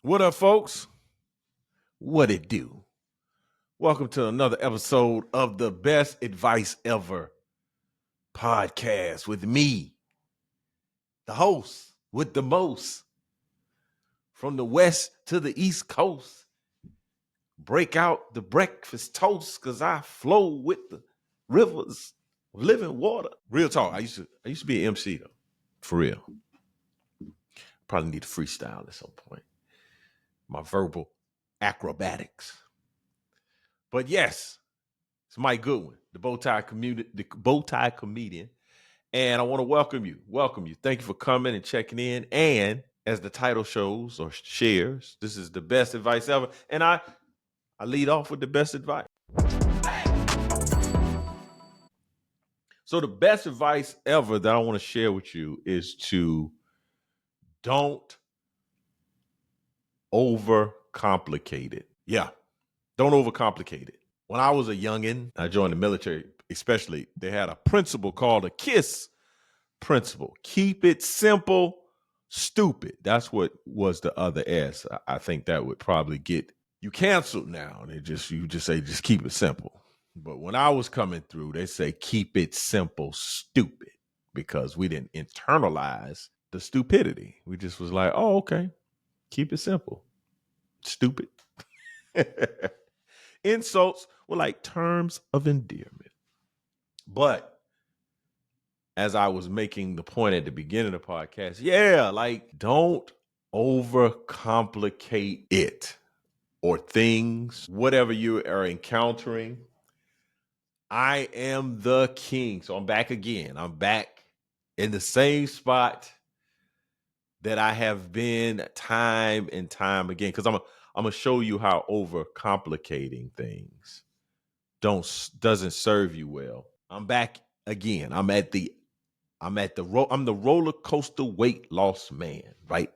What up, folks? What it do? Welcome to another episode of the Best Advice Ever podcast with me, the host with the most, from the west to the east coast. Break out the breakfast toast because I flow with the rivers of living water. Real talk. I used to be an MC though, for real. Probably need to freestyle at some point. My verbal acrobatics. But yes, it's Mike Goodwin, the bow tie comedian, and I want to welcome you. Welcome you. Thank you for coming and checking in. And as the title shows or shares, this is the best advice ever. And I lead off with the best advice. So the best advice ever that I want to share with you is to don't overcomplicate it. Yeah, don't overcomplicate it. When I was a youngin', I joined the military, especially, they had a principle called a KISS principle. Keep it simple, stupid. That's what was the other S. I think that would probably get you canceled now. You just say, just keep it simple. But when I was coming through, they say, keep it simple, stupid, because we didn't internalize the stupidity. We just was like, oh, okay, keep it simple, stupid. Insults were like terms of endearment. But as I was making the point at the beginning of the podcast, like don't overcomplicate it or things, whatever you are encountering. I am the king. So I'm back again. I'm back in the same spot that I have been time and time again. Because I'm gonna show you how overcomplicating things doesn't serve you well. I'm back again. I'm the roller coaster weight loss man, right?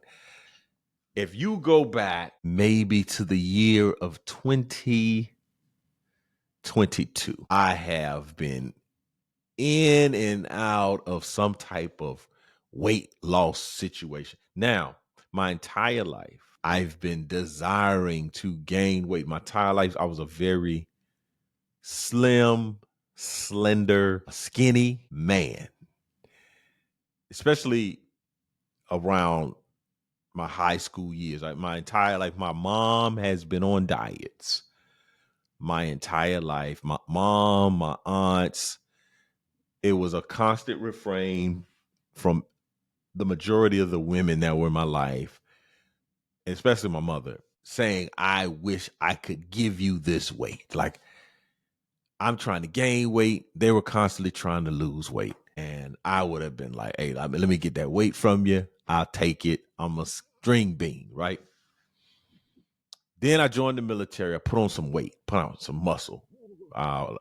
If you go back maybe to the year of 2022, I have been in and out of some type of weight loss situation. Now, my entire life, I've been desiring to gain weight. My entire life, I was a very slim, slender, skinny man, especially around my high school years. Like my entire life, my mom has been on diets my entire life. My mom, my aunts, it was a constant refrain from the majority of the women that were in my life, especially my mother, saying, I wish I could give you this weight. Like, I'm trying to gain weight. They were constantly trying to lose weight. And I would have been like, hey, let me get that weight from you. I'll take it. I'm a string bean, right? Then I joined the military. I put on some weight, put on some muscle.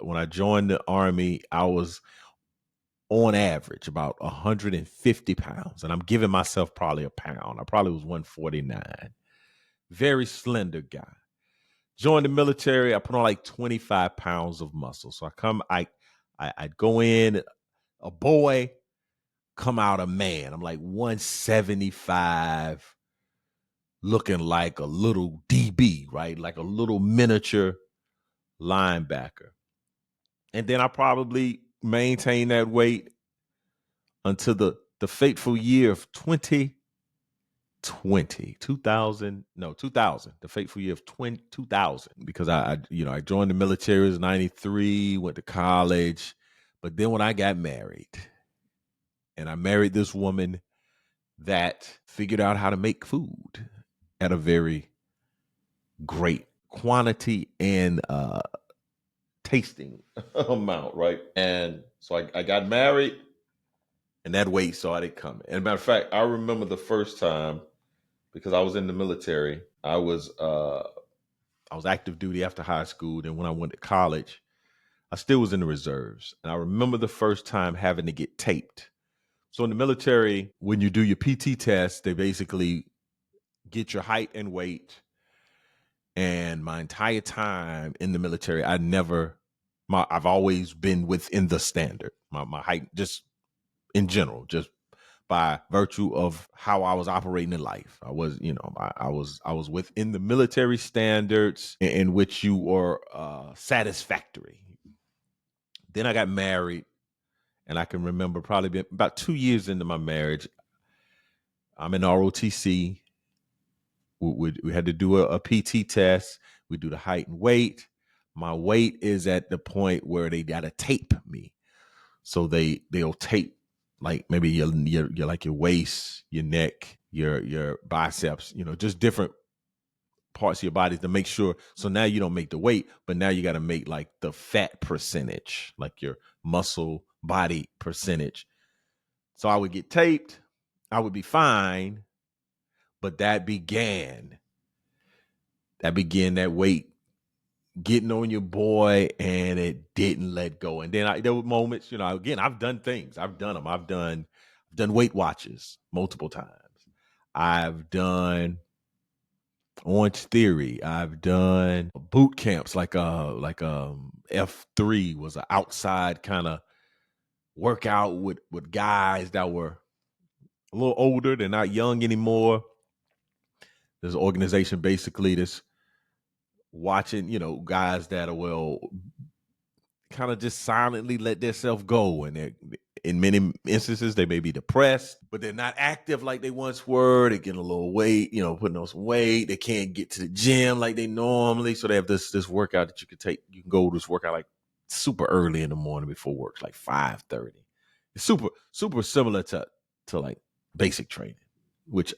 When I joined the Army, I was on average about 150 pounds. And I'm giving myself probably a pound. I probably was 149. Very slender guy. Joined the military. I put on like 25 pounds of muscle. So I'd go in a boy, come out a man. I'm like 175, looking like a little DB, right? Like a little miniature linebacker. And then I probably maintained that weight until the fateful year of 2020, the fateful year of 2000, because I joined the military in 93, went to college. But then when I got married, and I married this woman that figured out how to make food at a very great quantity and tasting amount, right? And so I got married, and that weight started coming. And matter of fact, I remember the first time, because I was in the military. I was active duty after high school. Then when I went to college, I still was in the reserves. And I remember the first time having to get taped. So in the military, when you do your PT test, they basically get your height and weight. And my entire time in the military, I've always been within the standard. My height, just in general, just by virtue of how I was operating in life. I was, I was within the military standards in which you were satisfactory. Then I got married, and I can remember probably about 2 years into my marriage, I'm in ROTC. We had to do a PT test. We do the height and weight. My weight is at the point where they got to tape me. So they'll tape like maybe your like your waist, your neck, your biceps, just different parts of your body to make sure. So now you don't make the weight, but now you got to make like the fat percentage, like your muscle body percentage. So I would get taped. I would be fine, but that began that weight getting on your boy, and it didn't let go. And then there were moments, again, I've done things. I've done them. I've done Weight Watchers multiple times. I've done Orange Theory. I've done boot camps like F03 was an outside kind of workout with guys that were a little older. They're not young anymore. There's an organization basically that's watching, guys that are kind of just silently let themselves go. And in many instances, they may be depressed, but they're not active like they once were. They're getting a little weight, putting on some weight. They can't get to the gym like they normally. So they have this workout that you can take. You can go to this workout like super early in the morning before work, like 5:30. It's super similar to like basic training, which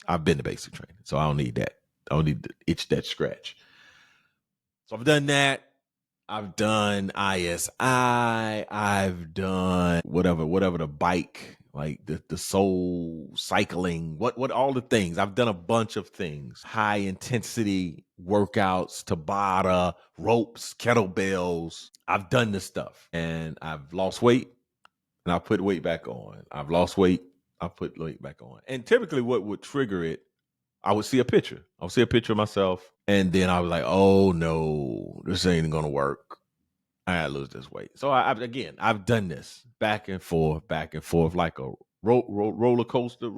I've been to basic training. So I don't need that. I don't need to itch that scratch. So I've done that. I've done ISI. I've done whatever the bike, like the soul cycling, what all the things. I've done a bunch of things. High intensity workouts, Tabata, ropes, kettlebells. I've done this stuff, and I've lost weight, and I put weight back on. I've lost weight. I put weight back on. And typically what would trigger it, I would see a picture. I would see a picture of myself, and then I was like, oh no, this ain't gonna work. I gotta lose this weight. So I've done this back and forth, like a roller coaster,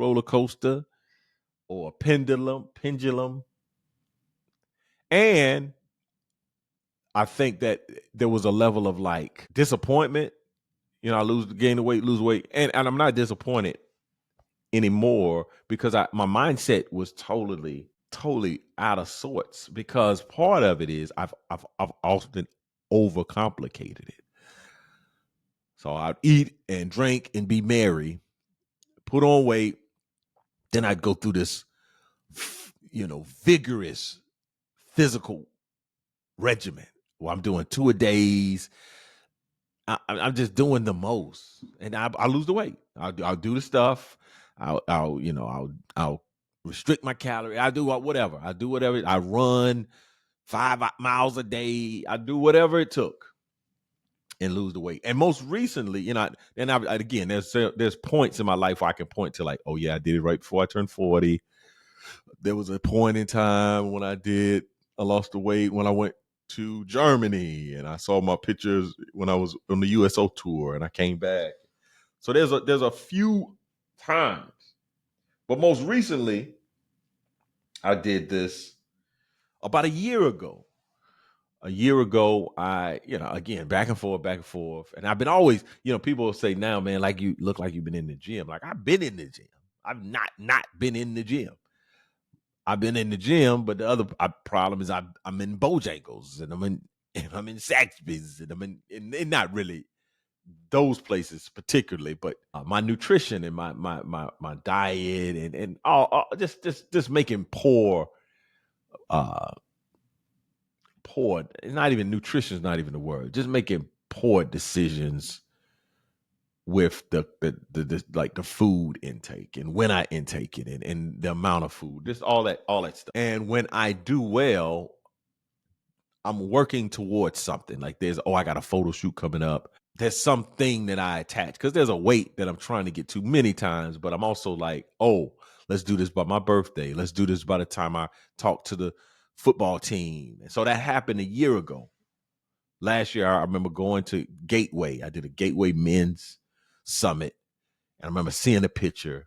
or a pendulum. And I think that there was a level of like disappointment. I gain the weight, lose weight, and I'm not disappointed anymore because my mindset was totally out of sorts, because part of it is I've often overcomplicated it. So I'd eat and drink and be merry, put on weight, then I'd go through this vigorous physical regimen where I'm doing 2-a-days. I'm just doing the most, and I lose the weight. I'll do the stuff. I'll restrict my calorie. I do whatever. I run 5 miles a day. I do whatever it took and lose the weight. And most recently, again, there's points in my life where I can point to like, oh yeah, I did it right before I turned 40. There was a point in time when I lost the weight when I went to Germany, and I saw my pictures when I was on the USO tour, and I came back. So there's a few times, but most recently, I did this about a year ago. I, again, back and forth. And I've been always, people will say now, man, like you look like you've been in the gym. Like I've been in the gym. I've not been in the gym. I've been in the gym, but the other problem is I'm in Bojangles, and I'm in Saxby's, and I'm in not really those places particularly, but my nutrition and my diet and all just making poor, not even nutrition is not even the word, just making poor decisions with the like the food intake and when I intake it and the amount of food, just all that stuff. And when I do well, I'm working towards something. Like I got a photo shoot coming up. There's something that I attach because there's a weight that I'm trying to get to many times, but I'm also like, oh, let's do this by my birthday. Let's do this by the time I talk to the football team. And so that happened a year ago. Last year, I remember going to Gateway. I did a Gateway Men's Summit And I remember seeing the picture.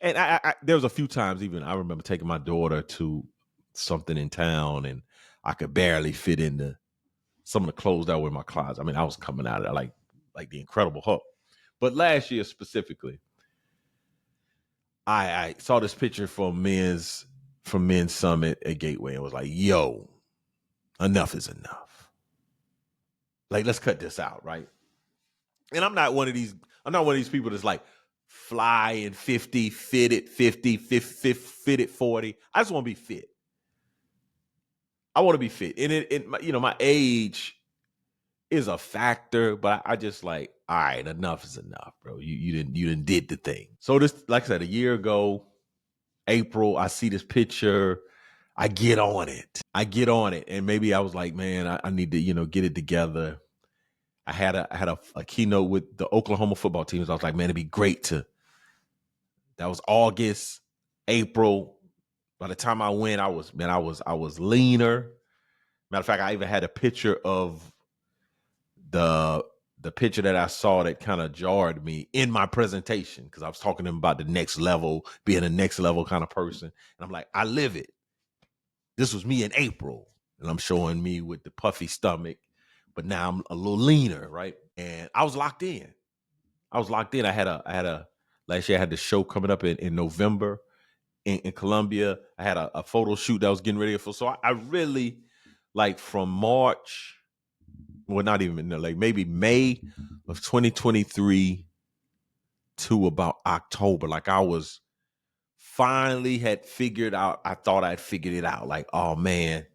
And there was a few times even I remember taking my daughter to something in town and I could barely fit into some of the clothes that were in my closet. I mean, I was coming out of it like the Incredible Hulk. But last year specifically, I saw this picture from men's summit at Gateway and was like, yo, enough is enough. Like, let's cut this out, right? And I'm not one of these people that's like fly in 50, fit at 50, fit at 40. I just want to be fit. I want to be fit. And my age is a factor, but I just like, all right, enough is enough, bro. You didn't did the thing. So this, like I said, a year ago, April, I see this picture. I get on it. And maybe I was like, man, I need to, get it together. I had a keynote with the Oklahoma football teams. I was like, man, it'd be great that was August, April. By the time I went, I was leaner. Matter of fact, I even had a picture of the picture that I saw that kind of jarred me in my presentation because I was talking to them about the next level, being a next level kind of person. And I'm like, I live it. This was me in April. And I'm showing me with the puffy stomach, but now I'm a little leaner, right? And I was locked in. I had a last year I had the show coming up in November in Colombia. I had a photo shoot that I was getting ready for. So I really, like, from March, well, not even like maybe May of 2023 to about October, like I was finally had figured out, I thought I'd figured it out. Like, oh man,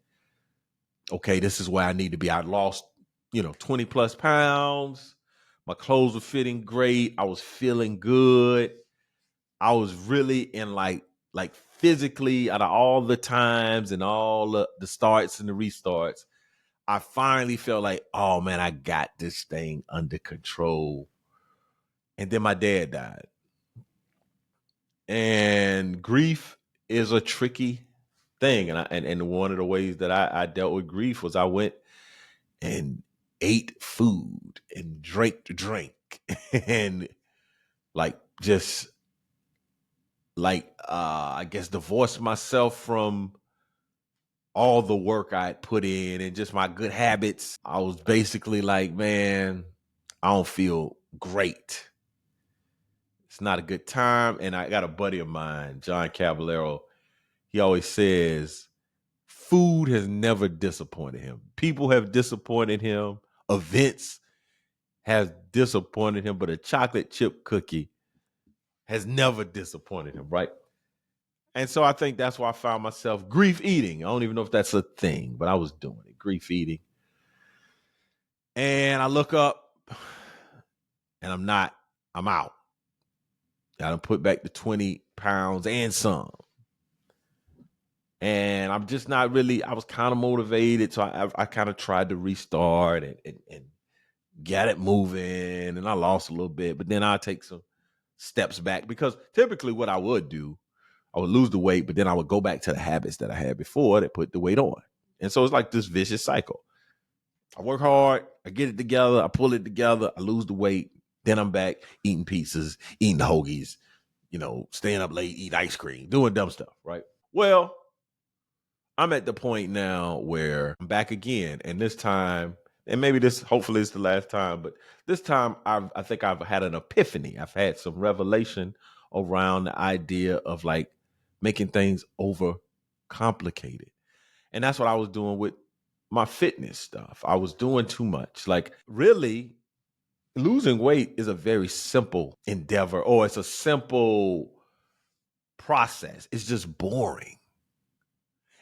okay, this is where I need to be. I lost, 20 plus pounds. My clothes were fitting great. I was feeling good. I was really in like physically, out of all the times and all the starts and the restarts, I finally felt like, oh man, I got this thing under control. And then my dad died. And grief is a tricky thing. And one of the ways that I dealt with grief was I went and ate food and drank the drink and like just like I guess divorced myself from all the work I had put in and just my good habits. I was basically like, man, I don't feel great. It's not a good time. And I got a buddy of mine, John Caballero. He always says, food has never disappointed him. People have disappointed him. Events has disappointed him, but a chocolate chip cookie has never disappointed him, right? And so I think that's why I found myself grief eating. I don't even know if that's a thing, but I was doing it, grief eating. And I look up and I'm out. I done put back the 20 pounds and some. And I'm just not really, I was kind of motivated. So I kind of tried to restart and get it moving. And I lost a little bit, but then I'll take some steps back because typically what I would do, I would lose the weight, but then I would go back to the habits that I had before that put the weight on. And so it's like this vicious cycle. I work hard, I get it together, I pull it together, I lose the weight, then I'm back eating pizzas, eating hoagies, staying up late, eat ice cream, doing dumb stuff, right? Well, I'm at the point now where I'm back again, and this time, and maybe this hopefully is the last time, but this time I think I've had an epiphany. I've had some revelation around the idea of like making things over complicated. And that's what I was doing with my fitness stuff. I was doing too much. Like, really, losing weight is a very simple endeavor, or it's a simple process. It's just boring.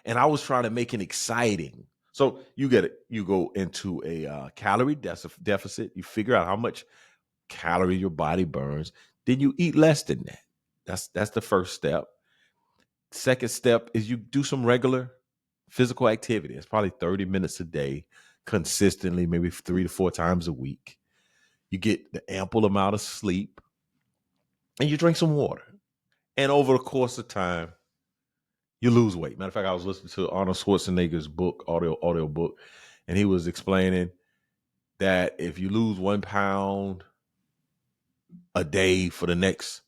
And I was trying to make it exciting. So you get it. You go into a calorie deficit. You figure out how much calorie your body burns. Then you eat less than that. That's the first step. Second step is you do some regular physical activity. It's probably 30 minutes a day, consistently, maybe 3 to 4 times a week. You get the ample amount of sleep, and you drink some water. And over the course of time, you lose weight. Matter of fact, I was listening to Arnold Schwarzenegger's book, audio book, and he was explaining that if you lose 1 pound a day for the next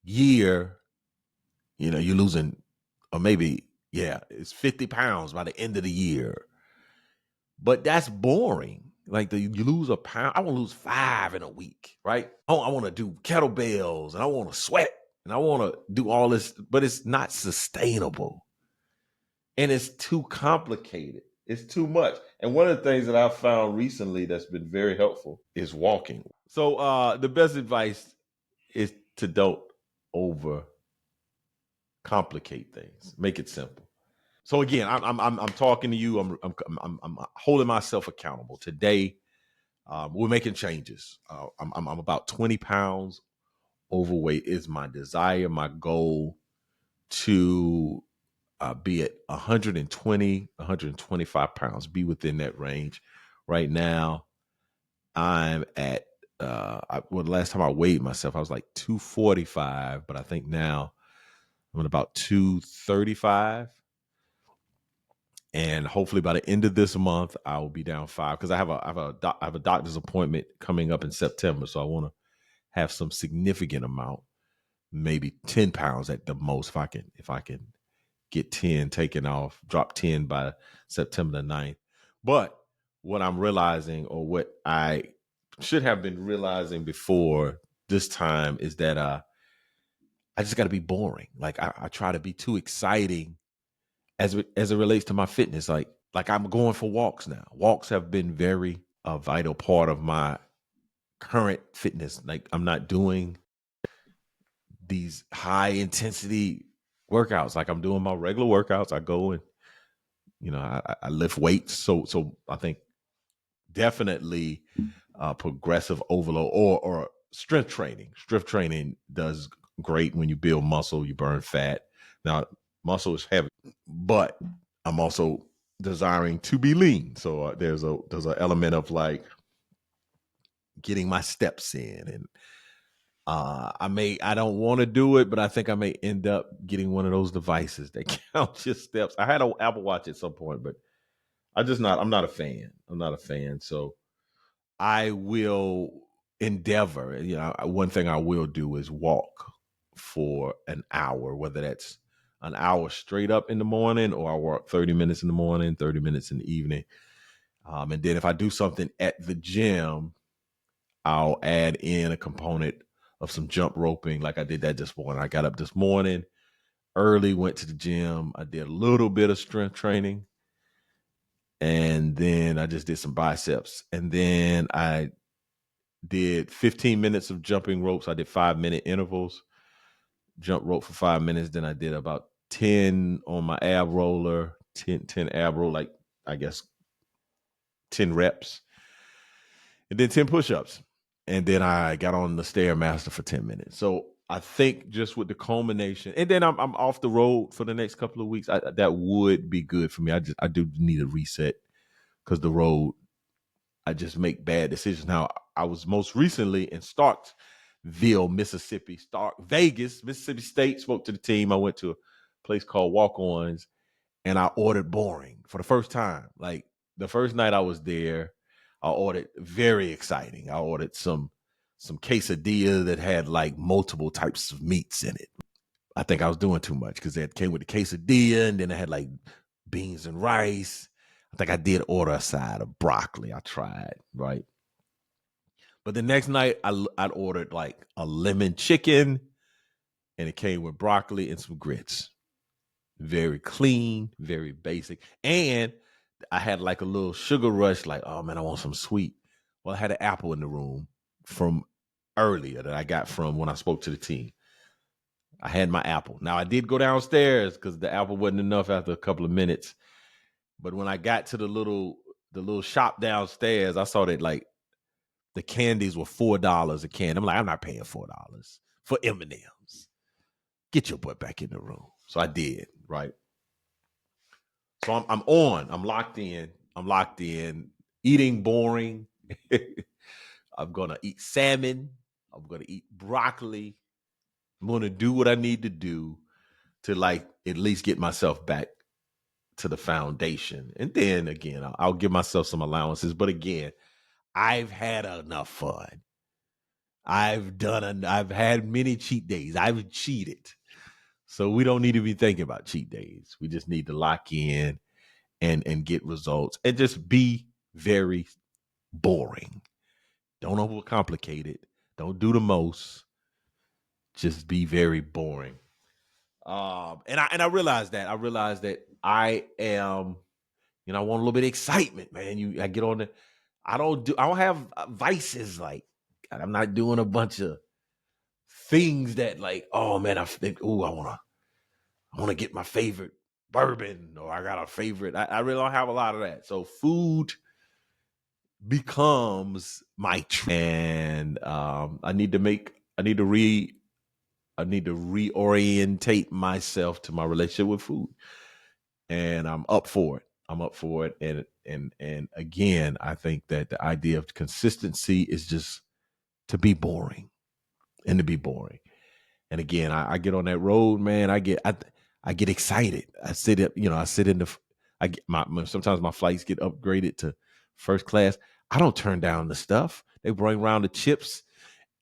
year, you're losing, or maybe, it's 50 pounds by the end of the year. But that's boring. Like you lose a pound. I want to lose 5 in a week, right? I want to do kettlebells and I want to sweat and I want to do all this, but it's not sustainable. And it's too complicated. It's too much. And one of the things that I've found recently that's been very helpful is walking. So the best advice is to don't over complicate things. Make it simple. So again, I'm talking to you. I'm holding myself accountable today. We're making changes. I'm about 20 pounds overweight. Is my desire, my goal to be at 120, 125 pounds. Be within that range. Right now, I'm at. The last time I weighed myself, I was like 245, but I think now I'm at about 235. And hopefully by the end of this month, I will be down 5 because I have a doctor's appointment coming up in September. So I want to have some significant amount, maybe 10 pounds at the most. If I can get 10 taken off, drop 10 by September the 9th. But what I'm realizing, or what I should have been realizing before this time, is that I just got to be boring. Like I try to be too exciting as it relates to my fitness. Like I'm going for walks now. Walks have been very a vital part of my current fitness. Like I'm not doing these high intensity workouts. Like I'm doing my regular workouts. I go and I lift weights. So I think definitely progressive overload or strength training. Strength training does great when you build muscle, you burn fat. Now muscle is heavy, but I'm also desiring to be lean. So there's an element of like getting my steps in, and I don't want to do it, but I think I may end up getting one of those devices that counts your steps. I had an Apple Watch at some point, but I'm not a fan. I'm not a fan. So I will endeavor. One thing I will do is walk for an hour, whether that's an hour straight up in the morning, or I walk 30 minutes in the morning, 30 minutes in the evening. And then if I do something at the gym, I'll add in a component of some jump roping. Like I did that this morning. I got up this morning early, went to the gym. I did a little bit of strength training. And then I just did some biceps. And then I did 15 minutes of jumping ropes. I did 5-minute intervals, jump rope for 5 minutes. Then I did about 10 on my ab roller, 10 ab roll, like I guess 10 reps. And then 10 push-ups. And then I got on the Stairmaster for 10 minutes. So I think just with the culmination, and then I'm off the road for the next couple of weeks. That would be good for me. I do need a reset, because the road, I just make bad decisions. Now, I was most recently in Starkville, Mississippi, Vegas, Mississippi State. Spoke to the team. I went to a place called Walk-Ons, and I ordered boring for the first time. Like the first night I was there, I ordered very exciting. I ordered some quesadilla that had like multiple types of meats in it. I think I was doing too much because it came with the quesadilla, and then I had like beans and rice. I think I did order a side of broccoli. I tried, right? But the next night I ordered like a lemon chicken, and it came with broccoli and some grits. Very clean, very basic. And I had like a little sugar rush, like, oh man, I want some sweet. Well, I had an apple in the room from earlier that I got from when I spoke to the team. I had my apple. Now I did go downstairs because the apple wasn't enough after a couple of minutes. But when I got to the little shop downstairs, I saw that like the candies were $4 a can. I'm like, I'm not paying $4 for M&Ms. Get your butt back in the room. So I did, right? So I'm on. I'm locked in. Eating boring. I'm gonna eat salmon. I'm gonna eat broccoli. I'm gonna do what I need to do to like at least get myself back to the foundation. And then again, I'll give myself some allowances. But again, I've had enough fun. I've had many cheat days. I've cheated. So we don't need to be thinking about cheat days. We just need to lock in and get results and just be very boring. Don't overcomplicate it. Don't do the most. Just be very boring. And I realized that. I realized that I am, I want a little bit of excitement, man. I get on the I don't have vices like I'm not doing a bunch of things that like, oh man, I wanna get my favorite bourbon or I got a favorite. I really don't have a lot of that. So food becomes my and I need to reorientate myself to my relationship with food. And I'm up for it. I'm up for it. And again, I think that the idea of consistency is just to be boring and to be boring. And again, I get on that road, man. I get excited. I sit up, I sit in the I get sometimes my flights get upgraded to first class. I don't turn down the stuff. They bring around the chips.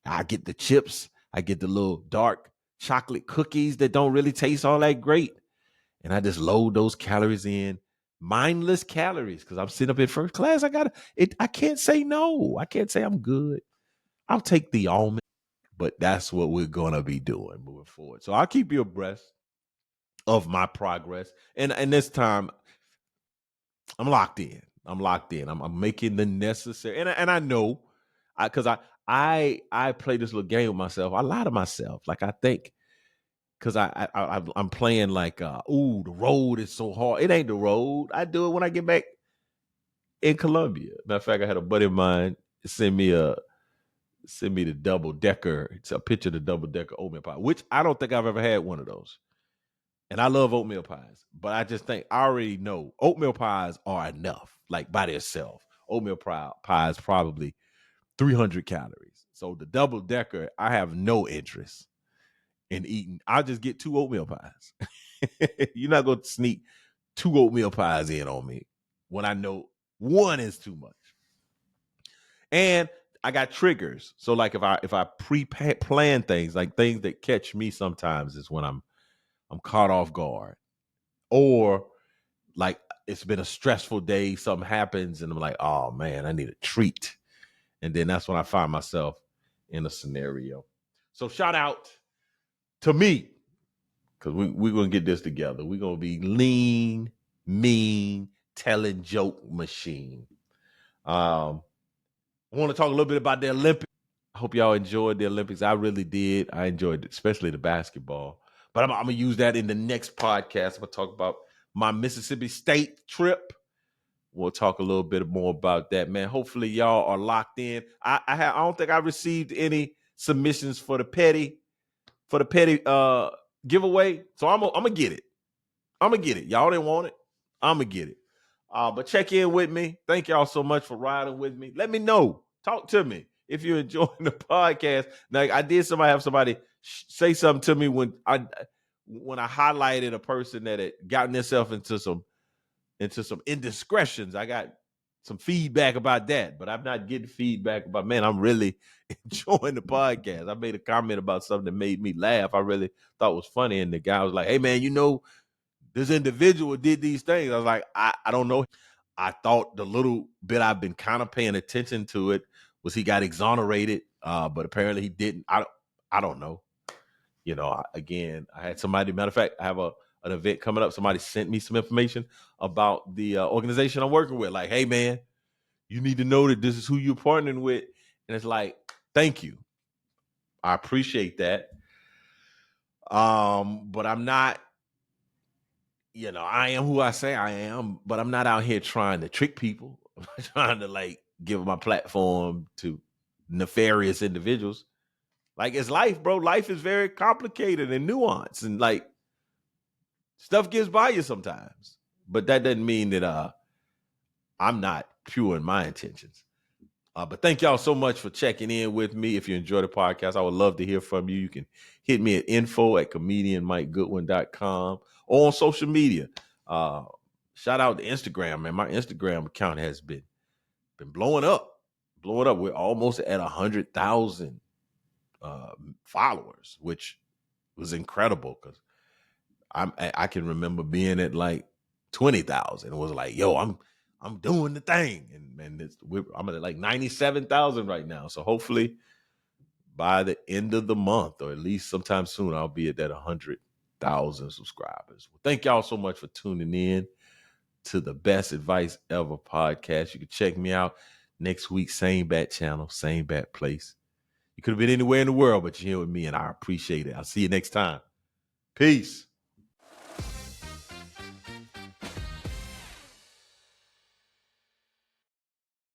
I get the chips. I get the little dark chocolate cookies that don't really taste all that great. And I just load those calories in, mindless calories, because I'm sitting up in first class. I can't say no. I can't say I'm good. I'll take the almond, but that's what we're gonna be doing moving forward. So I'll keep you abreast of my progress. And this time I'm locked in. I'm locked in. I'm making the necessary, and I know, because I play this little game with myself. I lie to myself. Like I think because I'm playing like, ooh, the road is so hard. It ain't the road. I do it when I get back in Columbia. Matter of fact, I had a buddy of mine send me the double decker. It's a picture of the double decker oatmeal pie, which I don't think I've ever had one of those. And I love oatmeal pies, but I just think I already know oatmeal pies are enough, like by themselves. Oatmeal pie is probably 300 calories. So the double decker, I have no interest in eating. I'll just get 2 oatmeal pies. You're not going to sneak 2 oatmeal pies in on me when I know one is too much. And I got triggers. So like if I pre-plan things, like things that catch me sometimes is when I'm caught off guard, or like it's been a stressful day, something happens and I'm like, oh man, I need a treat. And then that's when I find myself in a scenario. So shout out to me, because we're going to get this together. We're going to be lean, mean, telling joke machine. I want to talk a little bit about the Olympics. I hope y'all enjoyed the Olympics. I really did. I enjoyed it, especially the basketball. But I'm going to use that in the next podcast. I'm going to talk about my Mississippi State trip. We'll talk a little bit more about that, man. Hopefully y'all are locked in. I don't think I received any submissions for the petty giveaway. So I'm gonna get it. I'm gonna get it. Y'all didn't want it. I'm gonna get it. But check in with me. Thank y'all so much for riding with me. Let me know. Talk to me if you're enjoying the podcast. Now, I did have somebody say something to me when I highlighted a person that had gotten themselves into some indiscretions. I got some feedback about that, but I'm not getting feedback about, man, I'm really enjoying the podcast. I made a comment about something that made me laugh. I really thought was funny. And the guy was like, hey man, this individual did these things. I was like, I don't know. I thought the little bit I've been kind of paying attention to it was he got exonerated, but apparently he didn't. I don't know. Again, I had somebody, matter of fact, I have an event coming up. Somebody sent me some information about the organization I'm working with. Like, hey man, you need to know that this is who you're partnering with. And it's like, thank you. I appreciate that. But I'm not, I am who I say I am, but I'm not out here trying to trick people. I'm not trying to like give my platform to nefarious individuals. Like, it's life, bro. Life is very complicated and nuanced, and like stuff gets by you sometimes. But that doesn't mean that I'm not pure in my intentions. But thank y'all so much for checking in with me. If you enjoy the podcast, I would love to hear from you. You can hit me at info@comedianmikegoodwin.com or on social media. Shout out to Instagram, man. My Instagram account has been blowing up. We're almost at 100,000 followers, which was incredible because I can remember being at like 20,000. It was like, yo, I'm doing the thing, and I'm at like 97,000 right now. So hopefully by the end of the month, or at least sometime soon, I'll be at that 100,000 subscribers. Well, thank y'all so much for tuning in to the Best Advice Ever podcast. You can check me out next week, same bat channel, same bat place. You could have been anywhere in the world, but you're here with me, and I appreciate it. I'll see you next time. Peace.